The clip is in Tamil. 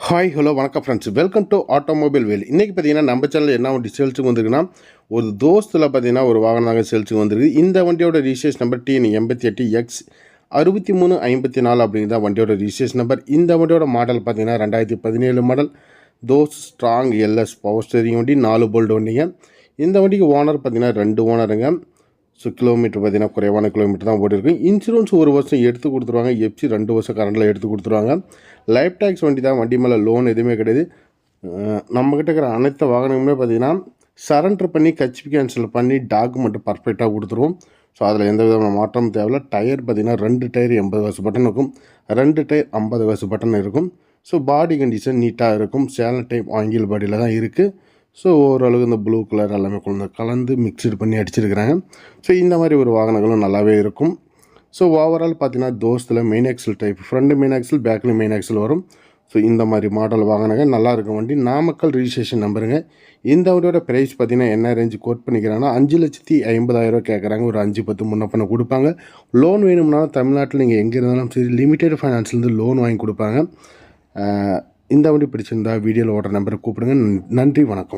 ஹாய் ஹலோ வணக்கம் ஃப்ரெண்ட்ஸ், வெல்கம் டு ஆட்டோமொபைல் வேல். இன்றைக்கி பார்த்தீங்கன்னா நம்ம சேனலில் என்ன வண்டி சேல்ஸுக்கு வந்திருக்குன்னா, ஒரு தோஸ்தில் பார்த்தீங்கன்னா ஒரு வாகனம் தாங்க சேல்ஸுக்கு வந்திருக்கு. இந்த வண்டியோட ரிஜிஸ்ட்ரேஷன் நம்பர் TN88X 6354 அப்படிங்கிறத வண்டியோட ரிஜிஸ்ட்ரேஷன் நம்பர். இந்த வண்டியோட மாடல் பார்த்தீங்கன்னா 2017 model those strong LS power steering வண்டி, 4 போல்ட் வண்டிங்க. இந்த வண்டிக்கு ஓனர் பார்த்தீங்கன்னா 2 ஓனருங்க. ஸோ கிலோமீட்டர் பார்த்தீங்கன்னா குறைவான கிலோமீட்டர் தான் ஓடிருக்கு. இன்சூரன்ஸ் 1 வருஷம் எடுத்து கொடுத்துருவாங்க. எஃப்சி 2 வருஷம் கரண்டில் எடுத்து கொடுத்துருவாங்க. லைஃப் டேக்ஸ் வண்டி தான், வண்டி மேலே லோன் எதுவுமே கிடையாது. நம்மக்கிட்ட இருக்கிற அனைத்து வாகனங்களுமே பார்த்திங்கன்னா சரண்டர் பண்ணி ஹெச்பி கேன்சல் பண்ணி டாக்குமெண்ட்டு பர்ஃபெக்டாக கொடுத்துருவோம். ஸோ அதில் எந்த விதமான மாற்றமும் தேவையில்ல. டயர் பார்த்திங்கன்னா 2 டயர் 80 வயசு பட்டன் இருக்கும், 2 டயர் 50 வயசு பட்டன் இருக்கும். ஸோ பாடி கண்டிஷன் நீட்டாக இருக்கும். சேனல் டைப் ஆங்கில் பாடியில் தான் இருக்குது. ஸோ ஓரளவுக்கு இந்த ப்ளூ கலர் எல்லாமே கலந்து மிக்சடு பண்ணி அடிச்சிருக்கிறாங்க. ஸோ இந்த மாதிரி ஒரு வாகனங்களும் நல்லாவே இருக்கும். ஸோ ஓவரால் பார்த்தீங்கன்னா தோஸ்தில் main axle type, front main axle, பேக்கில் மெயின் ஆக்சல் வரும். ஸோ இந்த மாதிரி மாடல் வாங்கினாங்க, நல்லாயிருக்கும் வண்டி. நாமக்கல் ரிஜிஸ்ட்ரேஷன் நம்பருங்க. இந்த வண்டியோட ப்ரைஸ் பார்த்தீங்கன்னா என்ன ரேஞ்சு கோட் பண்ணிக்கிறாங்கன்னா 5,50,000 கேட்குறாங்க. ஒரு 5-10 முன்னப்பண்ண கொடுப்பாங்க. லோன் வேணும்னாலும் தமிழ்நாட்டில் நீங்கள் எங்கே இருந்தாலும் சரி லிமிடெட் ஃபைனான்ஸ்லேருந்து லோன் வாங்கி கொடுப்பாங்க. இந்த வண்டி பிடிச்சிருந்தா வீடியோவில் ஓடுற நம்பரை கூப்பிடுங்க. நன்றி, வணக்கம்.